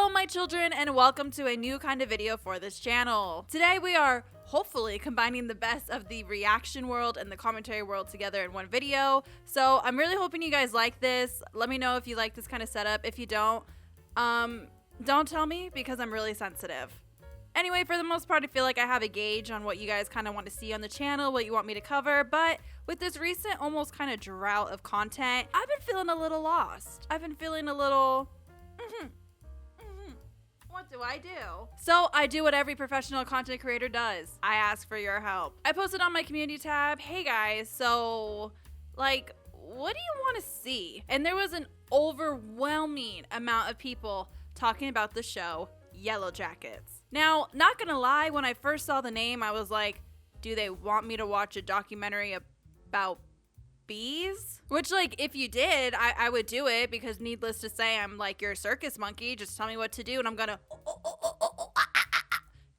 Hello my children, and welcome to a new kind of video for this channel. Today we are hopefully combining the best of the reaction world and the commentary world together in one video. So I'm really hoping you guys like this. Let me know if you like this kind of setup. If you don't tell me because I'm really sensitive. Anyway, for the most part, I feel like I have a gauge on what you guys kind of want to see on the channel, what you want me to cover, but with this recent almost kind of drought of content, I've been feeling a little lost. I've been feeling a little, what do I do? So I do what every professional content creator does. I ask for your help. I posted on my community tab, hey guys, so like, what do you want to see? And there was an overwhelming amount of people talking about the show Yellowjackets. Now, not gonna lie, when I first saw the name, I was like, do they want me to watch a documentary about bees? Which, like, if you did, I would do it, because needless to say, I'm like, you're a circus monkey, just tell me what to do and I'm gonna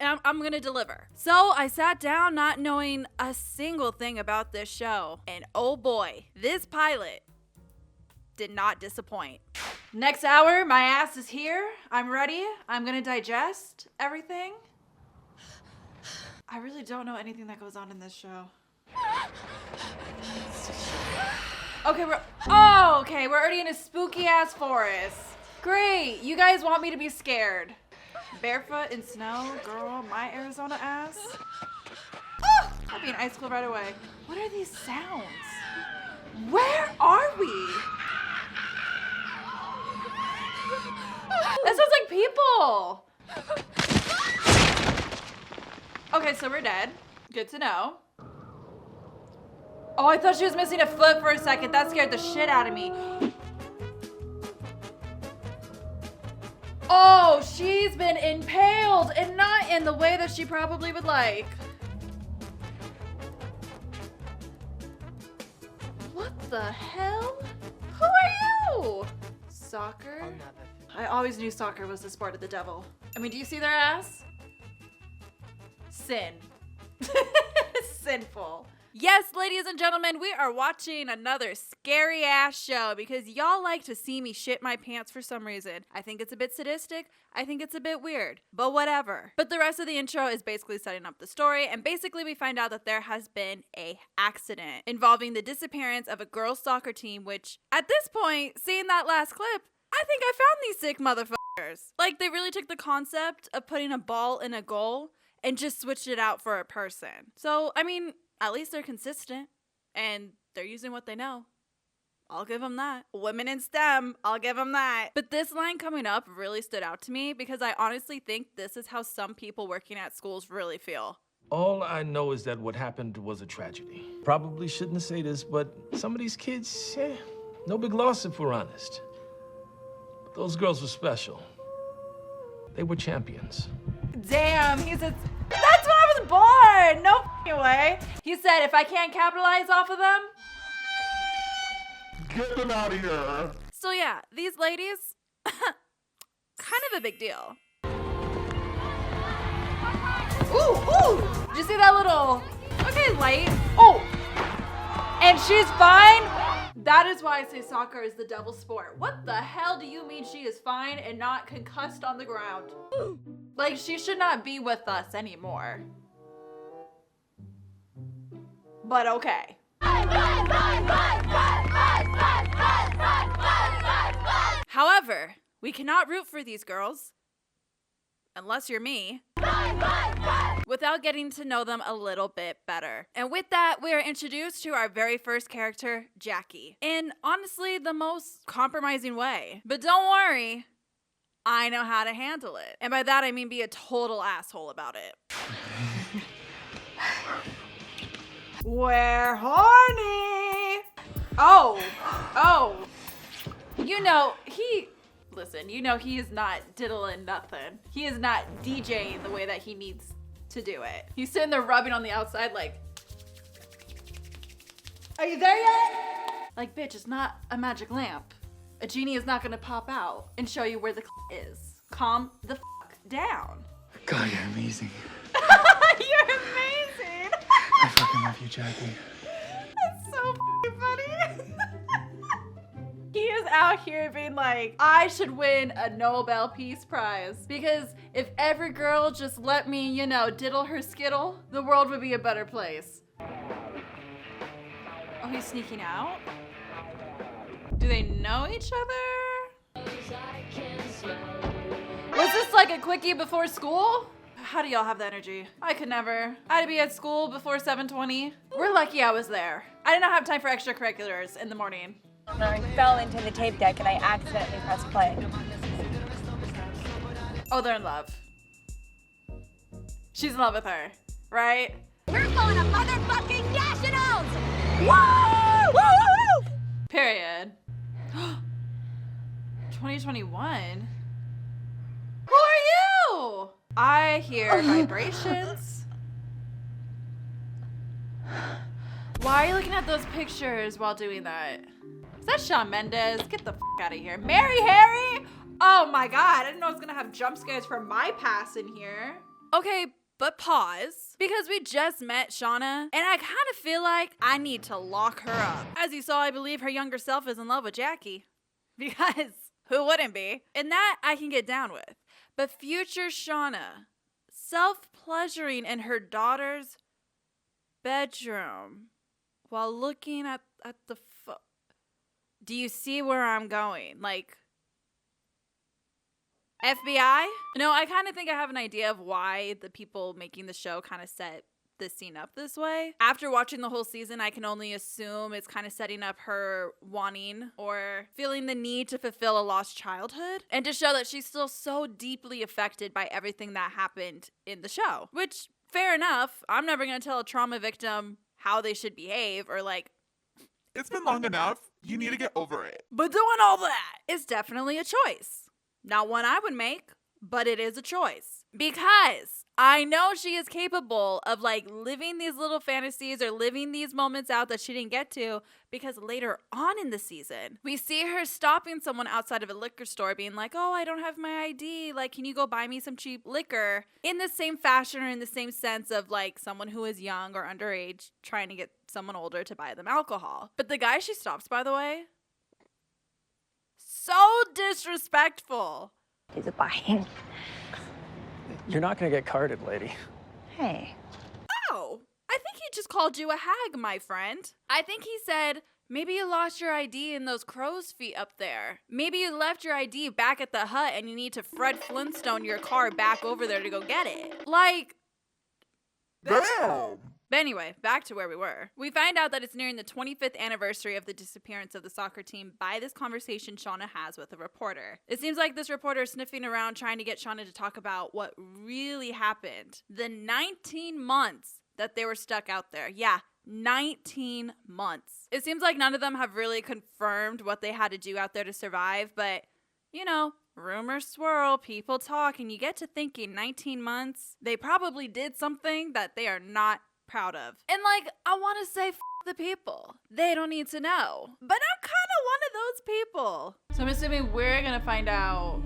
and I'm gonna deliver. So I sat down not knowing a single thing about this show, and oh boy, this pilot did not disappoint. Next hour, my ass is here. I'm ready. I'm gonna digest everything. I really don't know anything that goes on in this show. Okay, we're already in a spooky ass forest. Great, you guys want me to be scared. Barefoot in snow, girl, my Arizona ass. Oh, I'll be an icicle right away. What are these sounds? Where are we? That sounds like people. Okay, so we're dead. Good to know. Oh, I thought she was missing a foot for a second. That scared the shit out of me. Oh, she's been impaled, and not in the way that she probably would like. What the hell? Who are you? Soccer? I always knew soccer was the sport of the devil. I mean, do you see their ass? Sin. Sinful. Yes, ladies and gentlemen, we are watching another scary ass show because y'all like to see me shit my pants for some reason. I think it's a bit sadistic. I think it's a bit weird, but whatever. But the rest of the intro is basically setting up the story, and basically we find out that there has been a accident involving the disappearance of a girls' soccer team, which at this point, seeing that last clip, I think I found these sick motherfuckers. Like, they really took the concept of putting a ball in a goal and just switched it out for a person. So, I mean, at least they're consistent and they're using what they know. I'll give them that. Women in STEM, I'll give them that. But this line coming up really stood out to me because I honestly think this is how some people working at schools really feel. All I know is that what happened was a tragedy. Probably shouldn't say this, but some of these kids, no big loss if we're honest. But those girls were special. They were champions. Damn, he said, that's when I was born! No f***ing way. He said, if I can't capitalize off of them, get them out of here. So yeah, these ladies, kind of a big deal. Ooh! Did you see that little, okay, light? Oh! And she's fine? That is why I say soccer is the devil's sport. What the hell do you mean she is fine and not concussed on the ground? Like, she should not be with us anymore. But okay. However, we cannot root for these girls, unless you're me, without getting to know them a little bit better. And with that, we are introduced to our very first character, Jackie, in honestly the most compromising way. But don't worry, I know how to handle it. And by that, I mean be a total asshole about it. We're horny. Oh. You know, listen, you know he is not diddling nothing. He is not DJing the way that he needs to do it. He's sitting there rubbing on the outside like, are you there yet? Like, bitch, it's not a magic lamp. A genie is not gonna pop out and show you where the is. Calm the down. God, you're amazing. You're amazing. I fucking love you, Jackie. That's so funny. He is out here being like, I should win a Nobel Peace Prize. Because if every girl just let me, you know, diddle her skittle, the world would be a better place. Oh, he's sneaking out? Do they know each other? Was this like a quickie before school? How do y'all have the energy? I could never. I had to be at school before 7:20. We're lucky I was there. I did not have time for extracurriculars in the morning. I fell into the tape deck and I accidentally pressed play. Oh, they're in love. She's in love with her, right? We're going to motherfucking nationals! Woo! Woo! Woo! Period. 2021? Who are you? I hear vibrations. Why are you looking at those pictures while doing that? Is that Shawn Mendes? Get the f out of here. Mary Harry? Oh my god, I didn't know I was gonna have jump scares from my past in here. Okay, but pause. Because we just met Shauna, and I kind of feel like I need to lock her up. As you saw, I believe her younger self is in love with Jackie. Because who wouldn't be? And that I can get down with. But future Shauna, self-pleasuring in her daughter's bedroom while looking at the Do you see where I'm going? Like, FBI? No, I kind of think I have an idea of why the people making the show kind of set this scene up this way. After watching the whole season, I can only assume it's kind of setting up her wanting or feeling the need to fulfill a lost childhood and to show that she's still so deeply affected by everything that happened in the show. Which, fair enough. I'm never going to tell a trauma victim how they should behave or like, It's been long enough. You need to get over it. but doing all that is definitely a choice. Not one I would make, but it is a choice. Because I know she is capable of like living these little fantasies or living these moments out that she didn't get to, because later on in the season, we see her stopping someone outside of a liquor store being like, oh, I don't have my ID. Like, can you go buy me some cheap liquor? In the same fashion or in the same sense of like someone who is young or underage trying to get someone older to buy them alcohol. But the guy she stops, by the way, so disrespectful. He's a buying. You're not gonna get carded, lady. Hey. Oh, I think he just called you a hag, my friend. I think he said, maybe you lost your ID in those crow's feet up there. Maybe you left your ID back at the hut and you need to Fred Flintstone your car back over there to go get it. Like, Damn! but anyway, back to where we were. We find out that it's nearing the 25th anniversary of the disappearance of the soccer team by this conversation Shauna has with a reporter. It seems like this reporter is sniffing around trying to get Shauna to talk about what really happened. The 19 months that they were stuck out there. Yeah, 19 months. It seems like none of them have really confirmed what they had to do out there to survive, but, you know, rumors swirl, people talk, and you get to thinking 19 months, they probably did something that they are not proud of. And like, I want to say, the people. They don't need to know. But I'm kind of one of those people. So I'm assuming we're going to find out.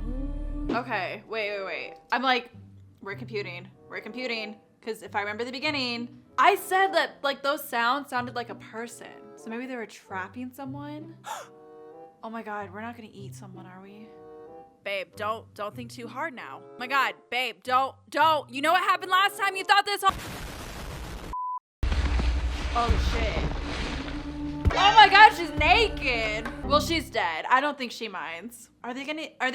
Okay, wait. I'm like, we're computing. Because if I remember the beginning, I said that like those sounds sounded like a person. So maybe they were trapping someone. Oh my God, we're not going to eat someone, are we? Babe, don't think too hard now. Oh my God, babe, don't. You know what happened last time you thought this? Oh shit. Oh my God, she's naked. Well, she's dead. I don't think she minds. Are they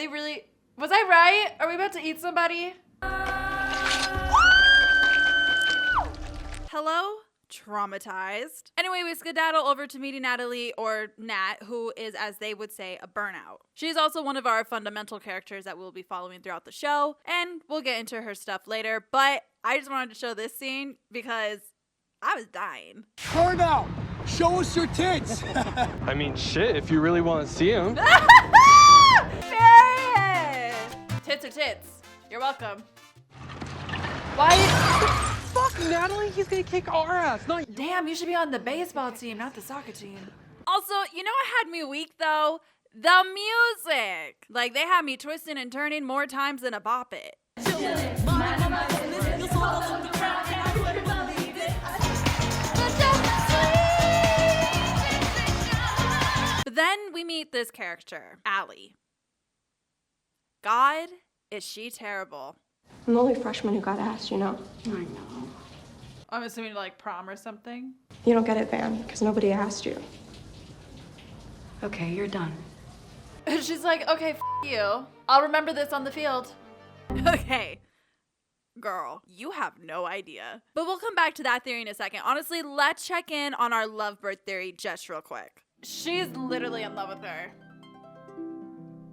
really? Was I right? Are we about to eat somebody? Hello? Traumatized. Anyway, we skedaddle over to meeting Natalie, or Nat, who is, as they would say, a burnout. She's also one of our fundamental characters that we'll be following throughout the show, and we'll get into her stuff later, but I just wanted to show this scene because I was dying. Turn out! Show us your tits! I mean, shit, if you really want to see him. Period! Tits are tits. You're welcome. Why? Fuck Natalie, he's gonna kick our ass, not you. Damn, you should be on the baseball team, not the soccer team. Also, you know what had me weak though? The music. Like, they had me twisting and turning more times than a bop it. But Then we meet this character, Allie. God, is she terrible. I'm the only freshman who got asked, you know. I know. I'm assuming like prom or something. You don't get it, Van, because nobody asked you. Okay, you're done. She's like, okay, you. I'll remember this on the field. Okay. Girl, you have no idea. But we'll come back to that theory in a second. Honestly, let's check in on our lovebird theory just real quick. She's literally in love with her.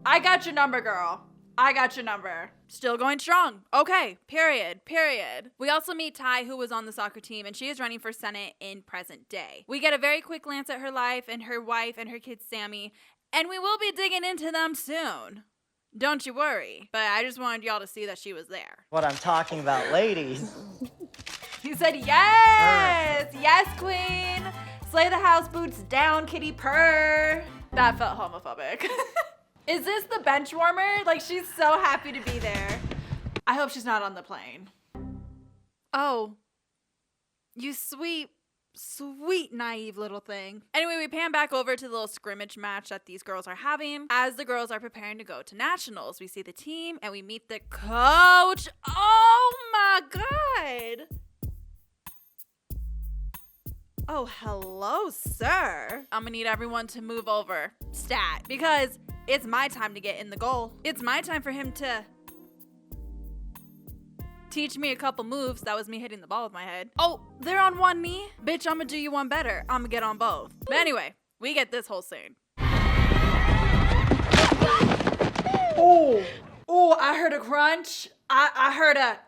I got your number, girl. I got your number. Still going strong. Okay, period. We also meet Ty, who was on the soccer team, and she is running for Senate in present day. We get a very quick glance at her life and her wife and her kid Sammy, and we will be digging into them soon. Don't you worry. But I just wanted y'all to see that she was there. What I'm talking about, ladies. He said, yes! Yes, queen! Slay the house boots down, kitty purr. That felt homophobic. Is this the bench warmer? Like, she's so happy to be there. I hope she's not on the plane. Oh. You sweet, sweet, naive little thing. Anyway, we pan back over to the little scrimmage match that these girls are having. As the girls are preparing to go to nationals, we see the team and we meet the coach. Oh my God. Oh, hello, sir. I'm gonna need everyone to move over. Stat. Because it's my time to get in the goal. It's my time for him to teach me a couple moves. That was me hitting the ball with my head. Oh, they're on one knee? Bitch, I'm gonna do you one better. I'm gonna get on both. But anyway, we get this whole scene. Oh, I heard a crunch. I heard a...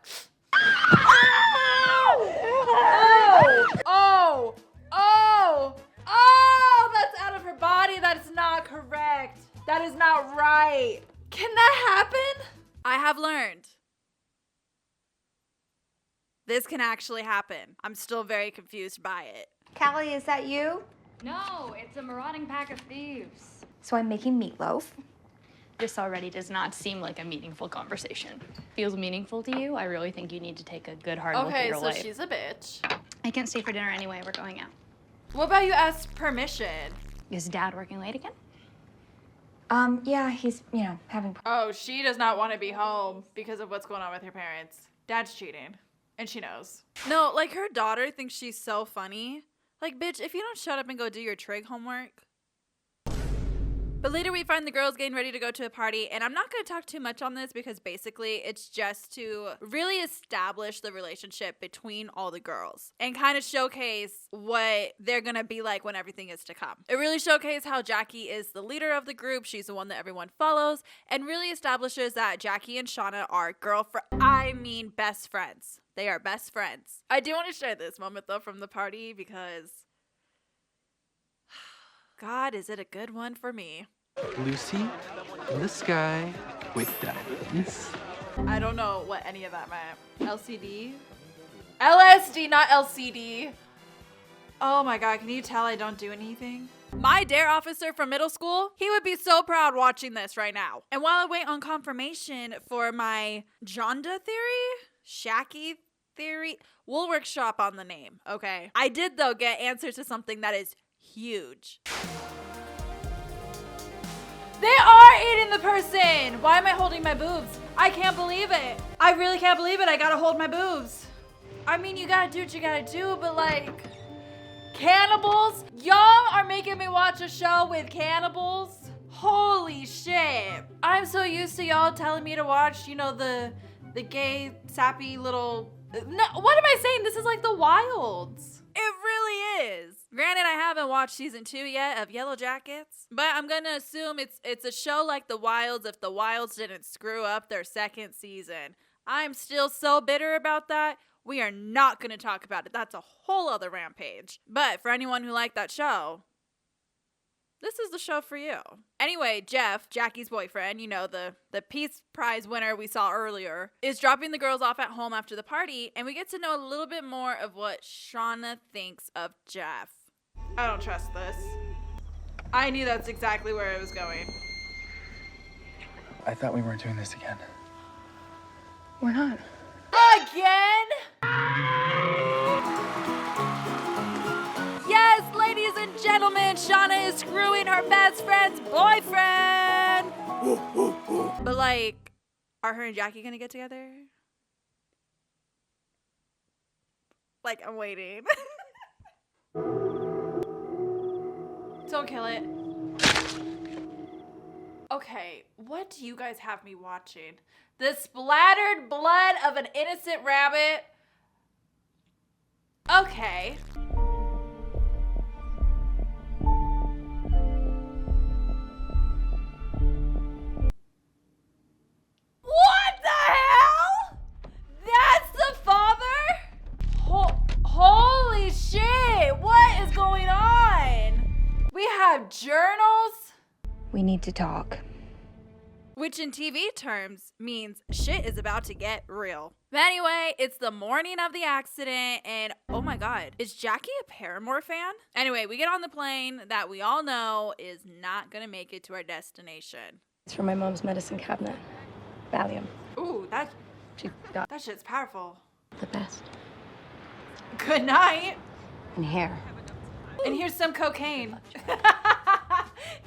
Oh, that's out of her body. That is not correct. That is not right. Can that happen? I have learned. This can actually happen. I'm still very confused by it. Callie, is that you? No, it's a marauding pack of thieves. So I'm making meatloaf. This already does not seem like a meaningful conversation. Feels meaningful to you? I really think you need to take a good hard look at your life. Okay, so she's a bitch. I can't stay for dinner anyway. We're going out. What about you ask permission? Is Dad working late again? Yeah, he's, having... Oh, she does not want to be home because of what's going on with her parents. Dad's cheating, and she knows. No, like her daughter thinks she's so funny. Like, bitch, if you don't shut up and go do your trig homework. But later we find the girls getting ready to go to a party, and I'm not going to talk too much on this because basically it's just to really establish the relationship between all the girls and kind of showcase what they're going to be like when everything is to come. It really showcases how Jackie is the leader of the group. She's the one that everyone follows, and really establishes that Jackie and Shauna are best friends. They are best friends. I do want to share this moment though from the party because God, is it a good one for me? Lucy in the sky with diamonds. I don't know what any of that meant. LCD? LSD, not LCD. Oh my God, can you tell I don't do anything? My dare officer from middle school, he would be so proud watching this right now. And while I wait on confirmation for my Jonda theory, Shacky theory, we'll workshop on the name, okay? I did though get answers to something that is huge. They are eating the person! Why am I holding my boobs? I can't believe it. I really can't believe it. I gotta hold my boobs. I mean, you gotta do what you gotta do, but like, cannibals? Y'all are making me watch a show with cannibals? Holy shit. I'm so used to y'all telling me to watch, the gay, sappy little... No, what am I saying? This is like the Wilds. It really is. Granted, I haven't watched season 2 yet of Yellowjackets, but I'm gonna assume it's a show like the Wilds if the Wilds didn't screw up their second season. I'm still so bitter about that. We are not gonna talk about it. That's a whole other rampage. But for anyone who liked that show, this is the show for you. Anyway, Jeff, Jackie's boyfriend, the Peace Prize winner we saw earlier, is dropping the girls off at home after the party, and we get to know a little bit more of what Shauna thinks of Jeff. I don't trust this. I knew that's exactly where it was going. I thought we weren't doing this again. We're not. Again? Yes, ladies and gentlemen, Shauna is screwing her our best friend's boyfriend. But like, are her and Jackie gonna get together? Like, I'm waiting. Don't kill it. Okay, what do you guys have me watching? The splattered blood of an innocent rabbit. Okay. What the hell? That's the father? Holy shit, what is going on? We have journals. We need to talk. Which in TV terms means shit is about to get real. But anyway, it's the morning of the accident and oh my God, is Jackie a Paramore fan? Anyway, we get on the plane that we all know is not gonna make it to our destination. It's from my mom's medicine cabinet. Valium. Ooh, that She got shit's powerful. the best. Good night. And hair. And here's some cocaine.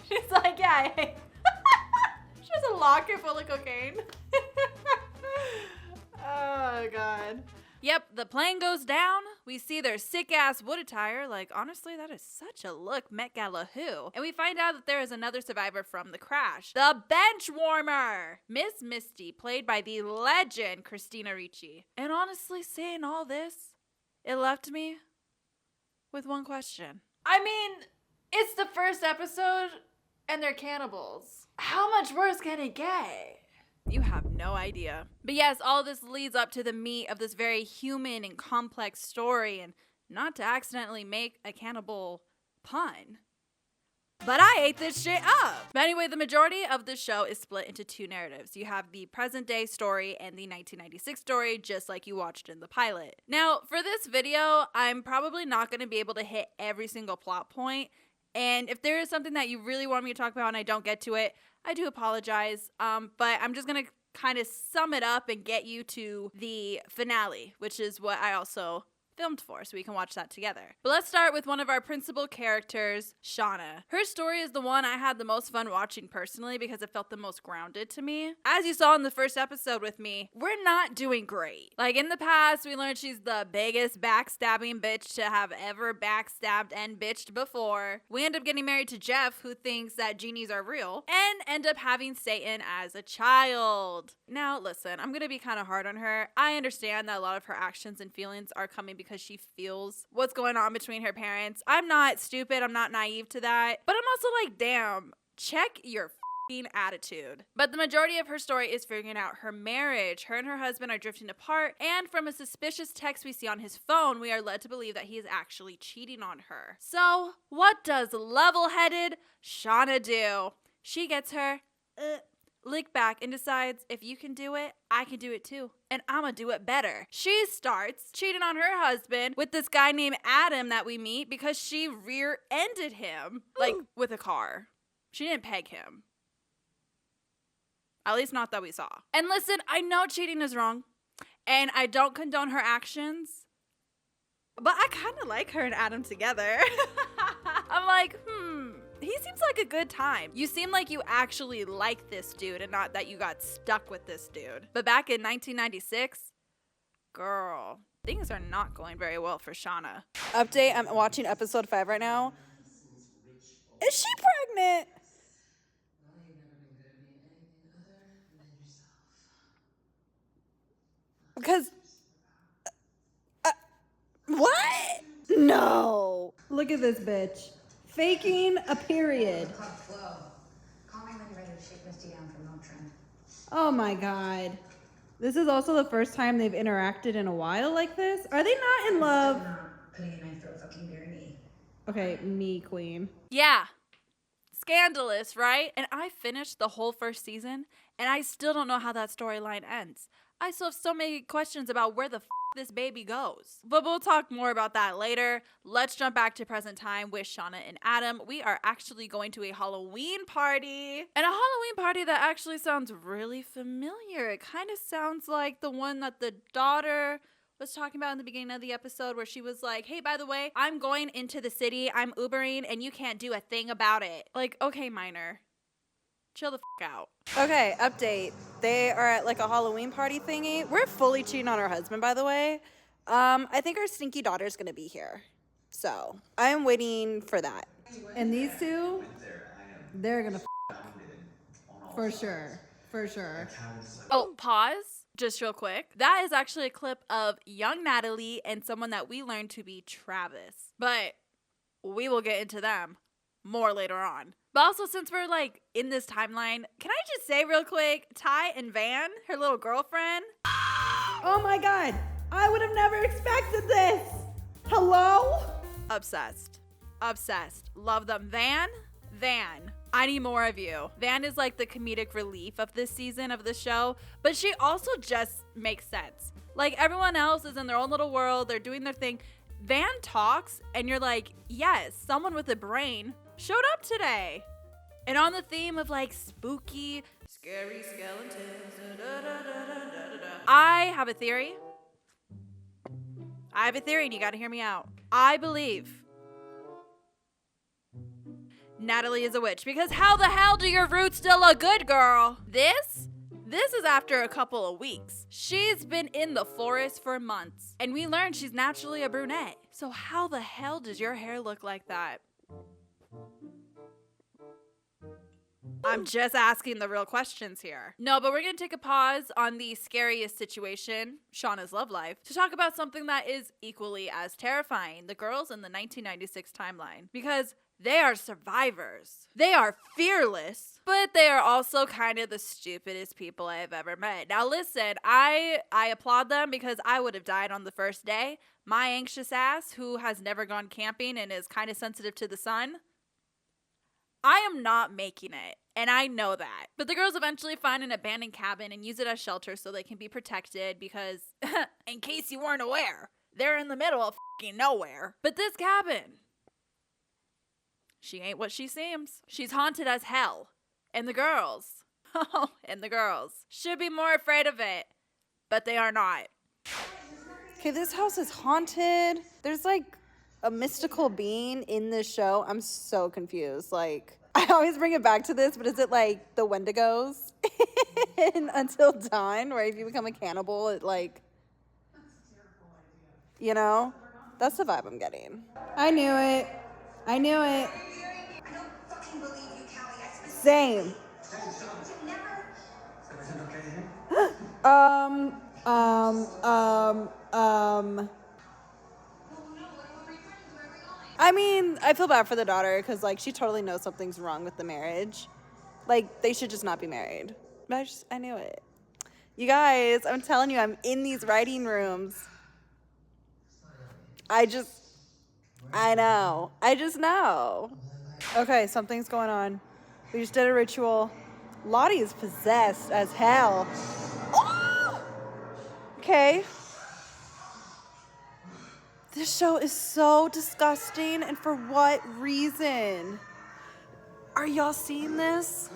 She's like, yeah. She has a locker full of cocaine. Oh, God. Yep, the plane goes down. We see their sick-ass wood attire. Like, honestly, that is such a look, Met Gala who. And we find out that there is another survivor from the crash. The bench warmer! Miss Misty, played by the legend Christina Ricci. And honestly, saying all this, it left me with one question. I mean, it's the first episode and they're cannibals. How much worse can it get? You have no idea. But yes, all this leads up to the meat of this very human and complex story, and not to accidentally make a cannibal pun. But I ate this shit up. But anyway, the majority of the show is split into two narratives. You have the present day story and the 1996 story, just like you watched in the pilot. Now, for this video, I'm probably not going to be able to hit every single plot point. And if there is something that you really want me to talk about and I don't get to it, I do apologize. But I'm just going to kind of sum it up and get you to the finale, which is what I also filmed for, so we can watch that together. But let's start with one of our principal characters, Shauna. Her story is the one I had the most fun watching personally because it felt the most grounded to me. As you saw in the first episode with me, we're not doing great. Like in the past, we learned she's the biggest backstabbing bitch to have ever backstabbed and bitched before. We end up getting married to Jeff, who thinks that genies are real, and end up having Satan as a child. Now, listen, I'm gonna be kind of hard on her. I understand that a lot of her actions and feelings are coming because she feels what's going on between her parents. I'm not stupid. I'm not naive to that. But I'm also like, damn, check your f***ing attitude. But the majority of her story is figuring out her marriage. Her and her husband are drifting apart, and from a suspicious text we see on his phone, we are led to believe that he is actually cheating on her. So, what does level-headed Shauna do? She gets her lick back and decides, if you can do it, I can do it too. And I'ma do it better. She starts cheating on her husband with this guy named Adam that we meet because she rear-ended him, like with a car. She didn't peg him. At least not that we saw. And listen, I know cheating is wrong, and I don't condone her actions, but I kind of like her and Adam together. I'm like, he seems like a good time. You seem like you actually like this dude and not that you got stuck with this dude. But back in 1996, girl, things are not going very well for Shauna. Update, I'm watching episode 5 right now. Is she pregnant? Because, what? No. Look at this bitch. Faking a period. Oh my God. This is also the first time they've interacted in a while like this. Are they not in love? Okay, me queen. Yeah. Scandalous, right? And I finished the whole first season, and I still don't know how that storyline ends. I still have so many questions about where the this baby goes. But we'll talk more about that later. Let's jump back to present time with Shauna and Adam. We are actually going to a Halloween party. And a Halloween party that actually sounds really familiar. It kind of sounds like the one that the daughter was talking about in the beginning of the episode, where she was like, hey, by the way, I'm going into the city, I'm Ubering, and you can't do a thing about it. Like, okay, Minor. Chill the out. Okay, update. They are at like a Halloween party thingy. We're fully cheating on our husband, by the way. I think our stinky daughter's gonna be here. So, I'm waiting for that. And these two, they're gonna for sure. For sure. Oh, pause. Just real quick. That is actually a clip of young Natalie and someone that we learned to be Travis. But we will get into them more later on. But also, since we're like in this timeline, can I just say real quick, Ty and Van, her little girlfriend. Oh my God. I would have never expected this. Hello? Obsessed. Obsessed. Love them. Van. I need more of you. Van is like the comedic relief of this season of the show, but she also just makes sense. Like, everyone else is in their own little world. They're doing their thing. Van talks and you're like, yes, someone with a brain showed up today. And on the theme of like spooky, scary skeletons. I have a theory. And you gotta hear me out. I believe Natalie is a witch, because how the hell do your roots still look good, girl? This is after a couple of weeks. She's been in the forest for months, and we learned she's naturally a brunette. So how the hell does your hair look like that? I'm just asking the real questions here. No, but we're gonna take a pause on the scariest situation, Shauna's love life, to talk about something that is equally as terrifying, the girls in the 1996 timeline. Because they are survivors. They are fearless, but they are also kind of the stupidest people I have ever met. Now listen, I applaud them, because I would have died on the first day. My anxious ass, who has never gone camping and is kind of sensitive to the sun, I am not making it, and I know that. But the girls eventually find an abandoned cabin and use it as shelter so they can be protected, because, in case you weren't aware, they're in the middle of fucking nowhere. But this cabin, she ain't what she seems. She's haunted as hell. And the girls, should be more afraid of it, but they are not. Okay, this house is haunted. There's like a mystical being in this show. I'm so confused. Like, I always bring it back to this, but is it like the Wendigos in Until Dawn, where if you become a cannibal, it like, you know? That's the vibe I'm getting. I knew it. I don't fucking believe you, Callie. Same. I mean, I feel bad for the daughter, because, like, she totally knows something's wrong with the marriage. Like, they should just not be married. But I knew it. You guys, I'm telling you, I'm in these writing rooms. I just know. Okay, something's going on. We just did a ritual. Lottie is possessed as hell. Oh! Okay. This show is so disgusting, and for what reason? Are y'all seeing this?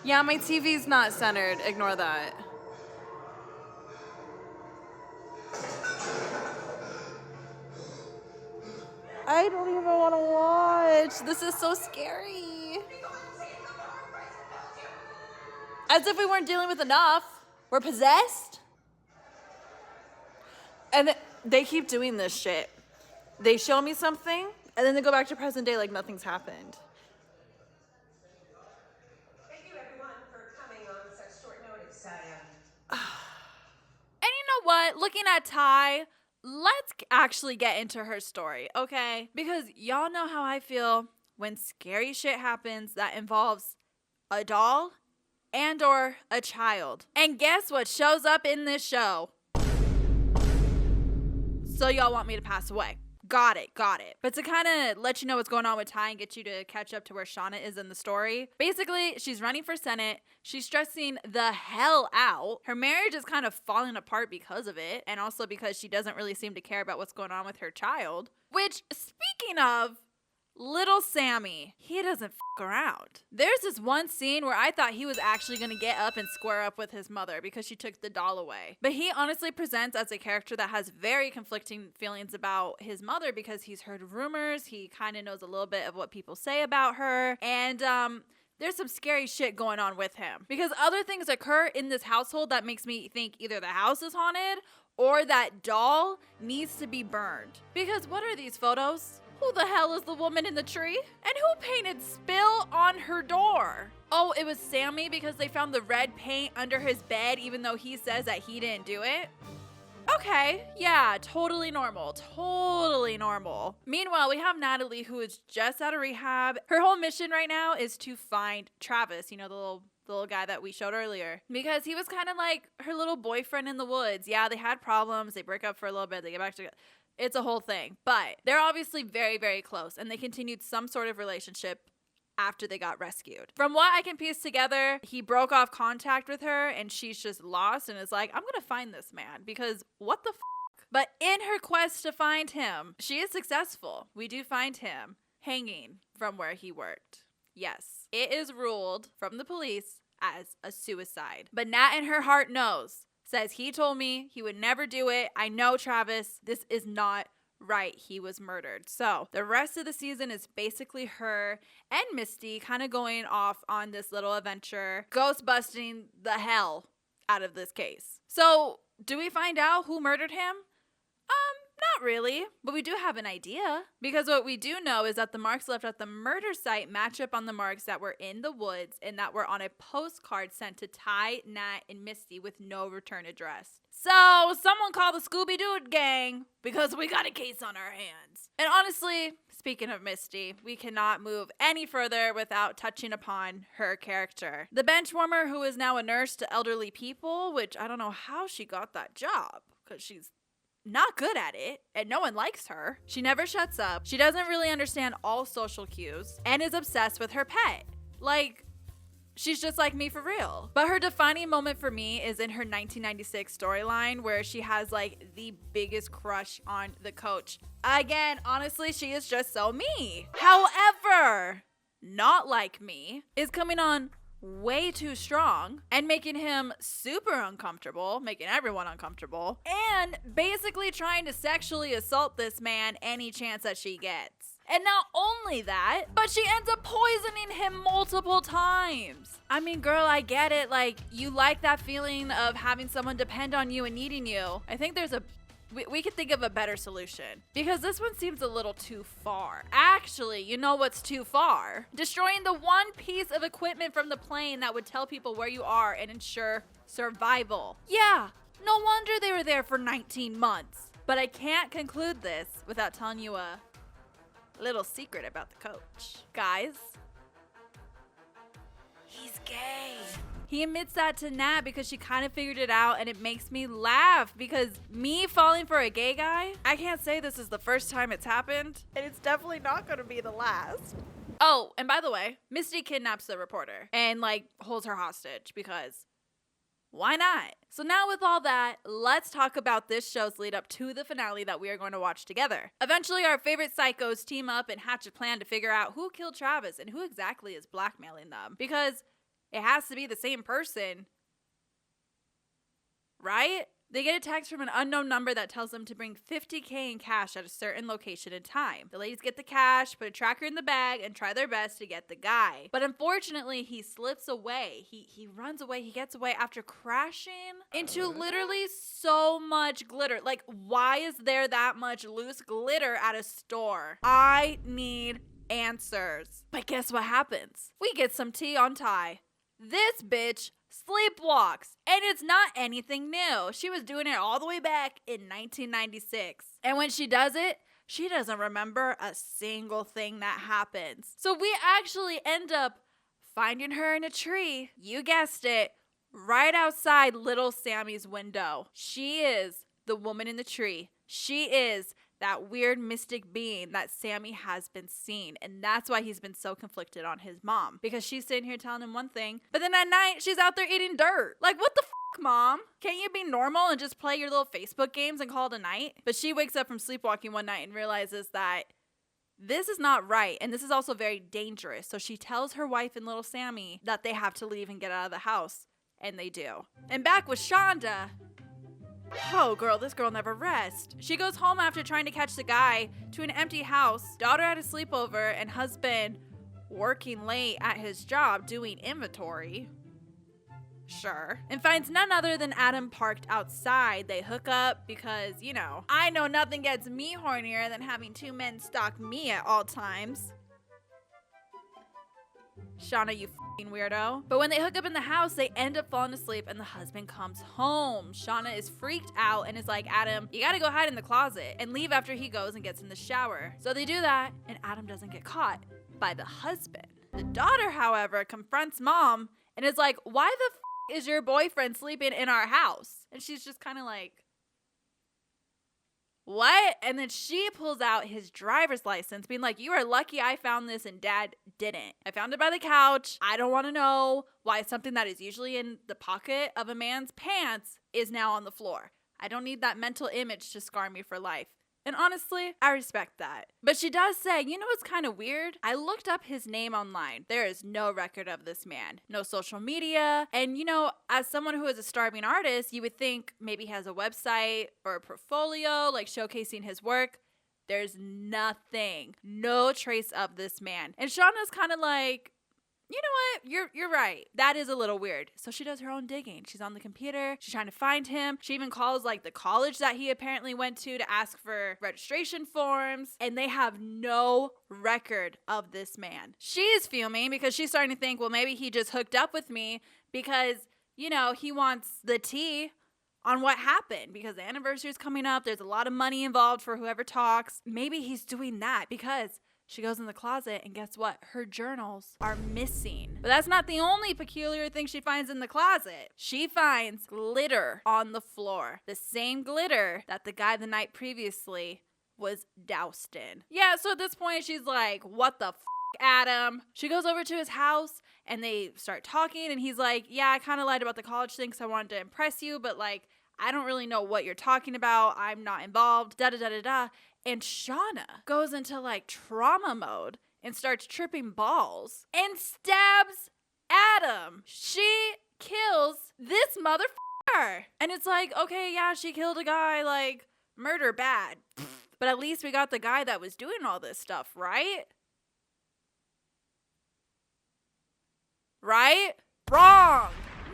Yeah, my TV's not centered. Ignore that. I don't even want to watch. This is so scary. As if we weren't dealing with enough. We're possessed. And they keep doing this shit. They show me something, and then they go back to present day like nothing's happened. Thank you, everyone, for coming on such short notice. And you know what? Looking at Ty, let's actually get into her story, okay? Because y'all know how I feel when scary shit happens that involves a doll and or a child. And guess what shows up in this show? So y'all want me to pass away. Got it. But to kind of let you know what's going on with Ty and get you to catch up to where Shauna is in the story, basically, she's running for Senate. She's stressing the hell out. Her marriage is kind of falling apart because of it, and also because she doesn't really seem to care about what's going on with her child. Which, speaking of, Little Sammy, he doesn't f around. There's this one scene where I thought he was actually gonna get up and square up with his mother because she took the doll away. But he honestly presents as a character that has very conflicting feelings about his mother because he's heard rumors, he kind of knows a little bit of what people say about her, and there's some scary shit going on with him. Because other things occur in this household that makes me think either the house is haunted or that doll needs to be burned. Because what are these photos? Who the hell is the woman in the tree? And who painted spill on her door? Oh, it was Sammy because they found the red paint under his bed even though he says that he didn't do it? Okay, yeah, totally normal, totally normal. Meanwhile, we have Natalie who is just out of rehab. Her whole mission right now is to find Travis, you know, the little guy that we showed earlier, because he was kind of like her little boyfriend in the woods. Yeah, they had problems, they break up for a little bit, they get back together. It's a whole thing, but they're obviously very, very close, and they continued some sort of relationship after they got rescued. From what I can piece together, he broke off contact with her and she's just lost and is like, I'm gonna find this man because what the f? But in her quest to find him, she is successful. We do find him hanging from where he worked. Yes, it is ruled from the police as a suicide. But Nat in her heart knows, says he told me he would never do it. I know Travis, this is not right, he was murdered. So the rest of the season is basically her and Misty kind of going off on this little adventure, ghost busting the hell out of this case. So do we find out who murdered him? Not really, but we do have an idea, because what we do know is that the marks left at the murder site match up on the marks that were in the woods and that were on a postcard sent to Ty, Nat, and Misty with no return address. So someone call the Scooby-Doo gang because we got a case on our hands. And honestly, speaking of Misty, we cannot move any further without touching upon her character. The bench warmer who is now a nurse to elderly people, which I don't know how she got that job because she's not good at it, and no one likes her. She never shuts up. She doesn't really understand all social cues and is obsessed with her pet. Like, she's just like me for real. But her defining moment for me is in her 1996 storyline where she has like the biggest crush on the coach. Again, honestly, she is just so me. However, not like me is coming on way too strong and making him super uncomfortable, making everyone uncomfortable, and basically trying to sexually assault this man any chance that she gets. And not only that, but she ends up poisoning him multiple times. I mean, girl, I get it. Like, you like that feeling of having someone depend on you and needing you. I think there's we could think of a better solution, because this one seems a little too far. Actually, you know what's too far? Destroying the one piece of equipment from the plane that would tell people where you are and ensure survival. Yeah, no wonder they were there for 19 months. But I can't conclude this without telling you a little secret about the coach. Guys, he's gay. He admits that to Nat because she kind of figured it out, and it makes me laugh because me falling for a gay guy, I can't say this is the first time it's happened, and it's definitely not going to be the last. Oh, and by the way, Misty kidnaps the reporter and like holds her hostage because why not? So now with all that, let's talk about this show's lead up to the finale that we are going to watch together. Eventually, our favorite psychos team up and hatch a plan to figure out who killed Travis and who exactly is blackmailing them, because it has to be the same person, right? They get a text from an unknown number that tells them to bring $50K in cash at a certain location and time. The ladies get the cash, put a tracker in the bag, and try their best to get the guy. But unfortunately, he slips away. He runs away. He gets away after crashing into literally so much glitter. Like, why is there that much loose glitter at a store? I need answers. But guess what happens? We get some tea on Ty. This bitch sleepwalks, and it's not anything new. She was doing it all the way back in 1996. And when she does it, she doesn't remember a single thing that happens. So we actually end up finding her in a tree, you guessed it, right outside little Sammy's window. She is the woman in the tree. She is that weird mystic being that Sammy has been seeing. And that's why he's been so conflicted on his mom. Because she's sitting here telling him one thing, but then at night, she's out there eating dirt. Like, what the f***, Mom? Can't you be normal and just play your little Facebook games and call it a night? But she wakes up from sleepwalking one night and realizes that This is not right, and this is also very dangerous. So she tells her wife and little Sammy that they have to leave and get out of the house, and they do. And back with Shonda. Oh, girl, this girl never rests. She goes home after trying to catch the guy to an empty house, daughter at a sleepover, and husband working late at his job doing inventory. Sure. And finds none other than Adam parked outside. They hook up because, you know, I know nothing gets me hornier than having two men stalk me at all times. Shauna, you f***ing weirdo. But when they hook up in the house, they end up falling asleep and the husband comes home. Shauna is freaked out and is like, Adam, you gotta go hide in the closet and leave after he goes and gets in the shower. So they do that and Adam doesn't get caught by the husband. The daughter, however, confronts mom and is like, why the f*** is your boyfriend sleeping in our house? And she's just kind of like, what? And then she pulls out his driver's license, being like, you are lucky I found this and dad didn't. I found it by the couch. I don't want to know why something that is usually in the pocket of a man's pants is now on the floor. I don't need that mental image to scar me for life. And honestly, I respect that. But she does say, you know what's kind of weird? I looked up his name online. There is no record of this man, no social media. And you know, as someone who is a starving artist, you would think maybe he has a website or a portfolio, like showcasing his work. There's nothing, no trace of this man. And Shauna's kind of like, you know what? You're right. That is a little weird. So she does her own digging. She's on the computer. She's trying to find him. She even calls like the college that he apparently went to ask for registration forms. And they have no record of this man. She is fuming because she's starting to think, well, maybe he just hooked up with me because, you know, he wants the tea on what happened because the anniversary is coming up. There's a lot of money involved for whoever talks. Maybe he's doing that because she goes in the closet and guess what? Her journals are missing. But that's not the only peculiar thing she finds in the closet. She finds glitter on the floor. The same glitter that the guy the night previously was doused in. Yeah, so at this point she's like, what the f***, Adam? She goes over to his house and they start talking and he's like, yeah, I kind of lied about the college thing because I wanted to impress you, but like, I don't really know what you're talking about. I'm not involved, da-da-da-da-da. And Shauna goes into like trauma mode and starts tripping balls and stabs Adam. She kills this motherfucker. And it's like, okay, yeah, she killed a guy, like murder bad. But at least we got the guy that was doing all this stuff, right? Right? Wrong.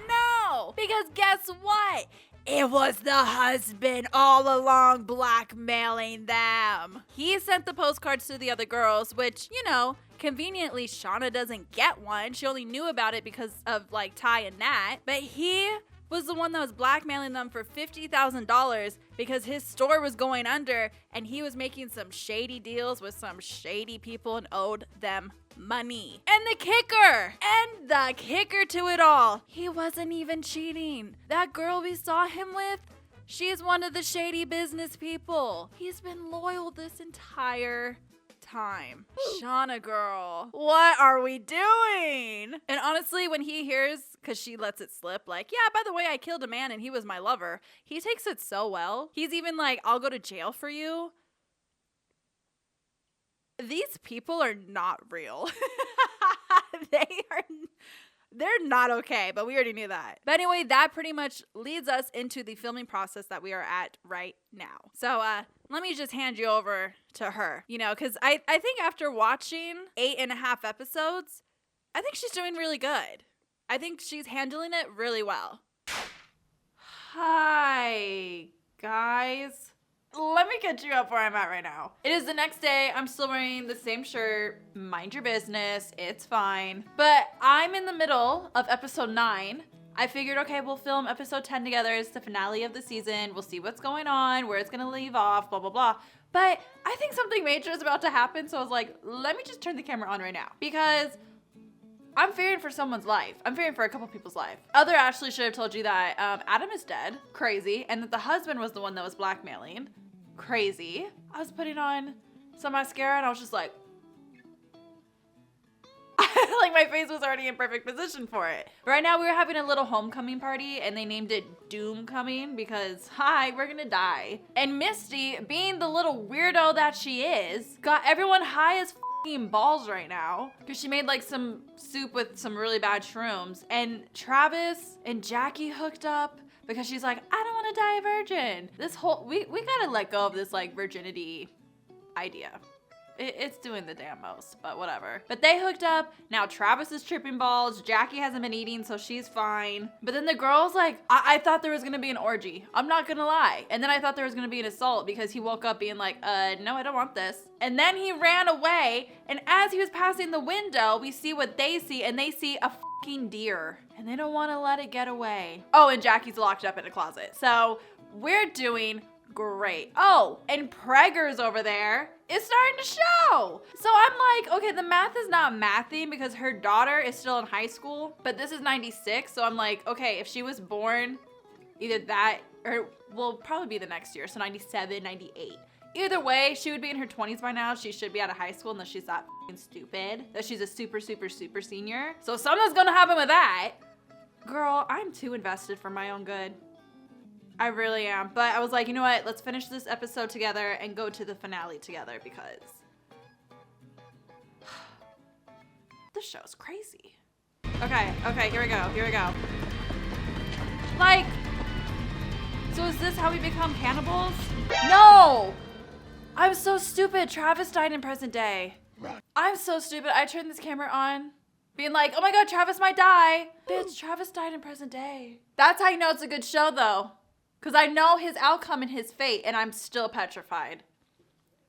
No. Because guess what? It was the husband all along blackmailing them. He sent the postcards to the other girls, which, you know, conveniently Shauna doesn't get one. She only knew about it because of like Ty and Nat. But he was the one that was blackmailing them for $50,000 because his store was going under and he was making some shady deals with some shady people and owed them money. And the kicker to it all, he wasn't even cheating. That girl we saw him with, she's one of the shady business people. He's been loyal this entire time. Shauna girl, what are we doing? And honestly, when he hears, because she lets it slip, like, yeah, by the way, I killed a man and he was my lover, he takes it so well. He's even like, I'll go to jail for you. These people are not real. They're not okay, but we already knew that. But anyway, that pretty much leads us into the filming process that we are at right now. So let me just hand you over to her, you know, because I think after watching 8.5 episodes, I think she's doing really good. I think she's handling it really well. Hi, guys. Let me get you up where I'm at right now. It is the next day. I'm still wearing the same shirt. Mind your business. It's fine. But I'm in the middle of episode 9. I figured, okay, we'll film episode 10 together. It's the finale of the season. We'll see what's going on, where it's going to leave off, blah, blah, blah. But I think something major is about to happen. So I was like, let me just turn the camera on right now. Because I'm fearing for someone's life. I'm fearing for a couple people's life. Other Ashley should have told you that Adam is dead. Crazy. And that the husband was the one that was blackmailing. Crazy. I was putting on some mascara and I was just like, Like my face was already in perfect position for it. But right now we were having a little homecoming party and they named it Doomcoming because, hi, we're gonna die. And Misty, being the little weirdo that she is, got everyone high as f***ing balls right now. Because she made like some soup with some really bad shrooms. And Travis and Jackie hooked up because she's like, I don't wanna die a virgin. This whole, we gotta let go of this like virginity idea. It's doing the damn most, but whatever. But they hooked up. Now Travis is tripping balls. Jackie hasn't been eating, so she's fine. But then the girl's like, I thought there was gonna be an orgy. I'm not gonna lie. And then I thought there was gonna be an assault because he woke up being like, no, I don't want this. And then he ran away. And as he was passing the window, we see what they see, and they see a fucking deer. And they don't wanna let it get away. Oh, and Jackie's locked up in a closet. So we're doing great. Oh, and Prager's over there is starting to show. So I'm like, okay, the math is not mathing because her daughter is still in high school, but this is 96. So I'm like, okay, if she was born either that or will probably be the next year. So 97, 98. Either way, she would be in her 20s by now. She should be out of high school unless she's that f***ing stupid, that she's a super senior. So something's gonna happen with that. Girl, I'm too invested for my own good. I really am. But I was like, you know what? Let's finish this episode together and go to the finale together because this show's crazy. Okay, here we go. Like, so is this how we become cannibals? No! I'm so stupid. Travis died in present day. I'm so stupid. I turned this camera on being like, oh my God, Travis might die. Bitch, Travis died in present day. That's how you know it's a good show though. Because I know his outcome and his fate, and I'm still petrified.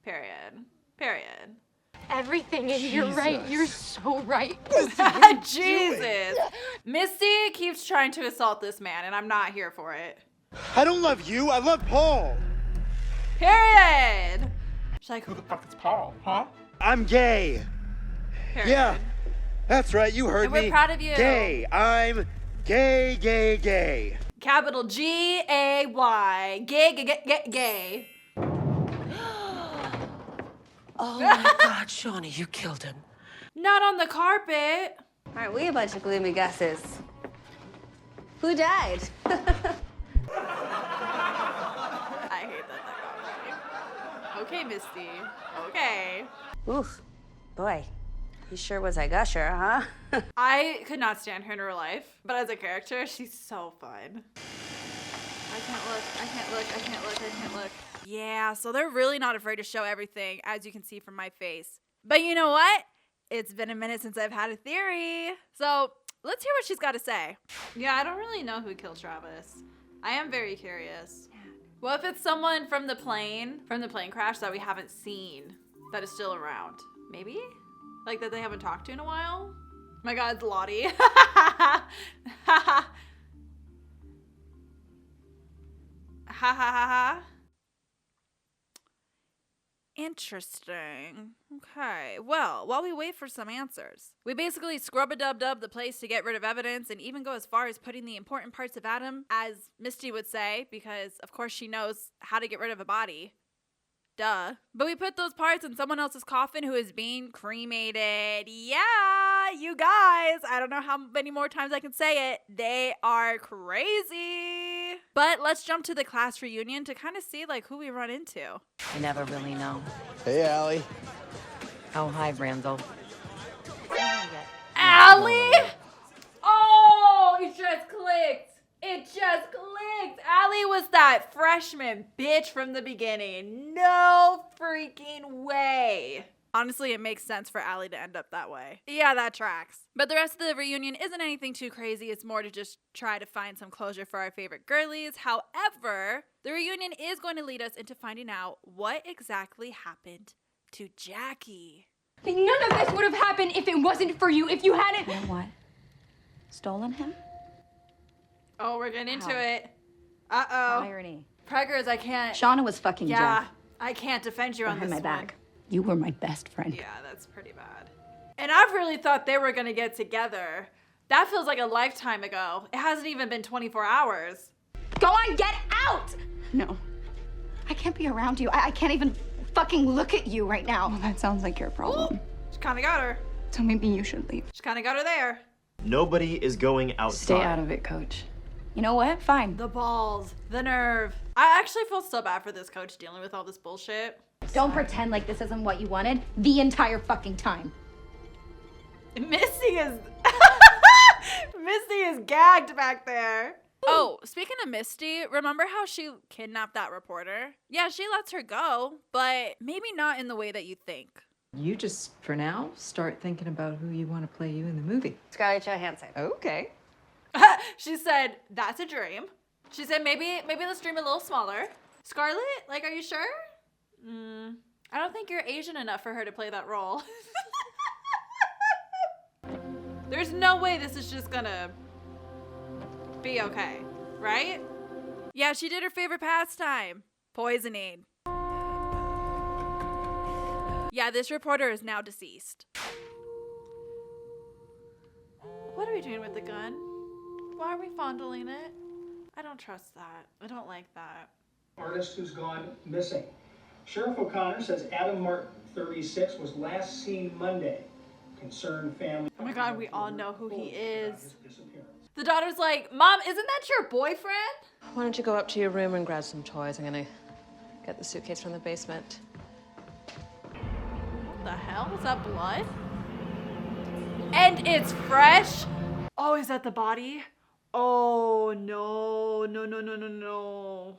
Period. Everything, and you're right. You're so right. Jesus. Misty keeps trying to assault this man, and I'm not here for it. I don't love you. I love Paul. Period. She's like, Who the fuck is Paul, huh? I'm gay. Period. Yeah, that's right. You heard And me. we're proud of you. Gay. I'm gay. Capital G-A-Y. Gay. Oh my God, Shauna, you killed him. Not on the carpet. Aren't we a bunch of gloomy gusses? Who died? I hate that got me. Okay, Misty. Okay. Oof. Boy, he sure was a gusher, huh? I could not stand her in real life, but as a character, she's so fun. I can't look. Yeah, so they're really not afraid to show everything, as you can see from my face. But you know what? It's been a minute since I've had a theory. So let's hear what she's got to say. Yeah, I don't really know who killed Travis. I am very curious. What if it's someone from the plane crash that we haven't seen, that is still around? Maybe? Like that they haven't talked to in a while? My God, it's Lottie. Ha. Interesting. Okay. Well, while we wait for some answers, we basically scrub-a-dub-dub the place to get rid of evidence and even go as far as putting the important parts of Adam, as Misty would say, because of course she knows how to get rid of a body. Duh. But we put those parts in someone else's coffin who is being cremated. Yeah, you guys. I don't know how many more times I can say it. They are crazy. But let's jump to the class reunion to kind of see like who we run into. You never really know. Hey, Allie. Oh, hi, Randall. Allie? Oh, it just clicked. Allie was that freshman bitch from the beginning. No freaking way. Honestly, it makes sense for Allie to end up that way. Yeah, that tracks. But the rest of the reunion isn't anything too crazy. It's more to just try to find some closure for our favorite girlies. However, the reunion is going to lead us into finding out what exactly happened to Jackie. None of this would have happened if it wasn't for you, if you hadn't... You know what? Stolen him? Oh, we're getting into it. Uh-oh. Irony. Preggers, I can't... Shauna was fucking Jeff. I can't defend you on this my one. back. You were my best friend. Yeah, that's pretty bad. And I've really thought they were gonna get together. That feels like a lifetime ago. It hasn't even been 24 hours. Go on, get out! No. I can't be around you. I can't even fucking look at you right now. Well, that sounds like your problem. She kinda got her. So maybe you should leave. She kind of got her there. Nobody is going outside. Stay out of it, coach. You know what? Fine. The balls, the nerve. I actually feel so bad for this coach dealing with all this bullshit. Don't pretend like this isn't what you wanted the entire fucking time. Misty is Misty is gagged back there. Oh, speaking of Misty, remember how she kidnapped that reporter? Yeah, she lets her go, but maybe not in the way that you think. You just, for now, start thinking about who you want to play you in the movie. Scarlett Johansson. Okay. She said, that's a dream. She said, maybe let's dream a little smaller. Scarlett, like, are you sure? I don't think you're Asian enough for her to play that role. There's no way this is just gonna be okay, right? Yeah, she did her favorite pastime, poisoning. Yeah, this reporter is now deceased. What are we doing with the gun? Why are we fondling it? I don't trust that. I don't like that. Artist who's gone missing. Sheriff O'Connor says Adam Martin, 36, was last seen Monday. Concerned family. Oh my God, we all know who he is. The daughter's like, Mom, isn't that your boyfriend? Why don't you go up to your room and grab some toys? I'm gonna get the suitcase from the basement. What the hell? Is that blood? And it's fresh? Oh, is that the body? Oh, no, no, no, no, no, no.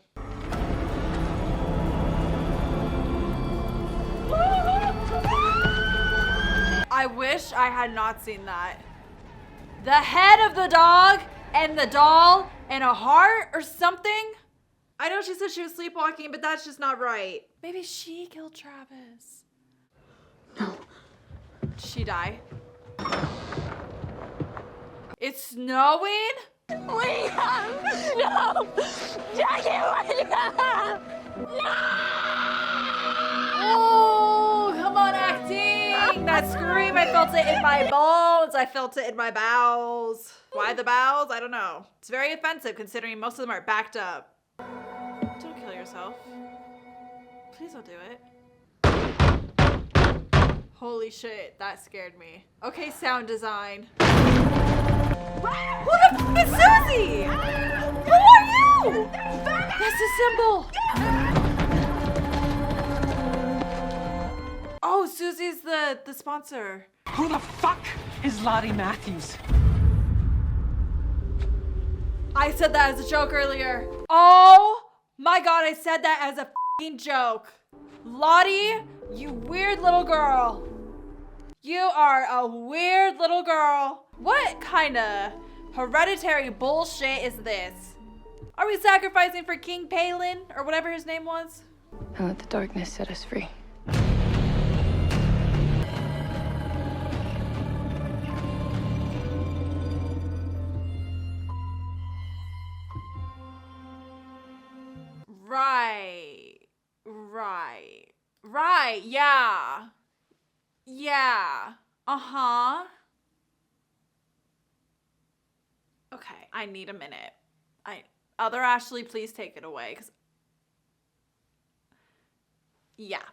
I wish I had not seen that. The head of the dog and the doll and a heart or something? I know she said she was sleepwalking, but that's just not right. Maybe she killed Travis. No. Did she die? It's snowing? Liam! No! Jackie, Liam! No! Oh, come on, acting! That scream, I felt it in my bones. I felt it in my bowels. Why the bowels? I don't know. It's very offensive considering most of them are backed up. Don't kill yourself. Please don't do it. Holy shit, that scared me. Okay, sound design. Who the f is Susie? Who are you? That's the symbol. Oh, Susie's the sponsor. Who the fuck is Lottie Matthews? I said that as a joke earlier. Oh my God, I said that as a f***ing joke. Lottie, you weird little girl. You are a weird little girl. What kind of hereditary bullshit is this? Are we sacrificing for King Palin or whatever his name was? And let the darkness set us free. Right, yeah. Yeah, uh-huh. Okay, I need a minute. Other Ashley, please take it away, 'cause yeah.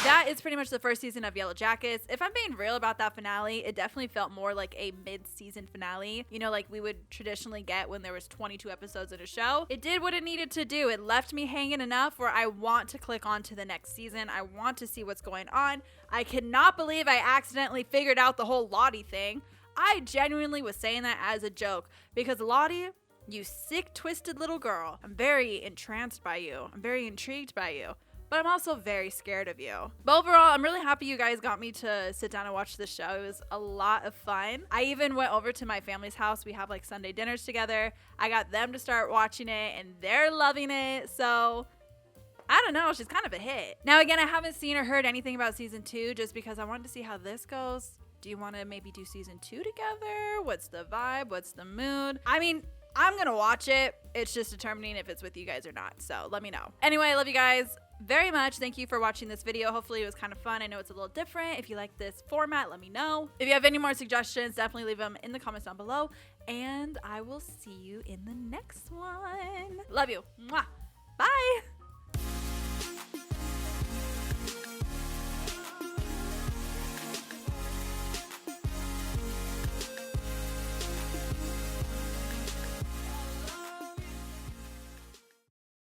That is pretty much the first season of Yellowjackets. If I'm being real about that finale, it definitely felt more like a mid-season finale. You know, like we would traditionally get when there was 22 episodes in a show. It did what it needed to do. It left me hanging enough where I want to click on to the next season. I want to see what's going on. I cannot believe I accidentally figured out the whole Lottie thing. I genuinely was saying that as a joke because Lottie, you sick, twisted little girl. I'm very entranced by you. I'm very intrigued by you. But I'm also very scared of you. But overall, I'm really happy you guys got me to sit down and watch this show. It was a lot of fun. I even went over to my family's house. We have like Sunday dinners together. I got them to start watching it and they're loving it. So I don't know, she's kind of a hit. Now again, I haven't seen or heard anything about season 2 just because I wanted to see how this goes. Do you want to maybe do season 2 together? What's the vibe? What's the mood? I mean, I'm gonna watch it. It's just determining if it's with you guys or not. So let me know. Anyway, I love you guys very much. Thank you for watching this video. Hopefully it was kind of fun. I know it's a little different. If you like this format, let me know. If you have any more suggestions, definitely leave them in the comments down below. And I will see you in the next one. Love you. Mwah. Bye.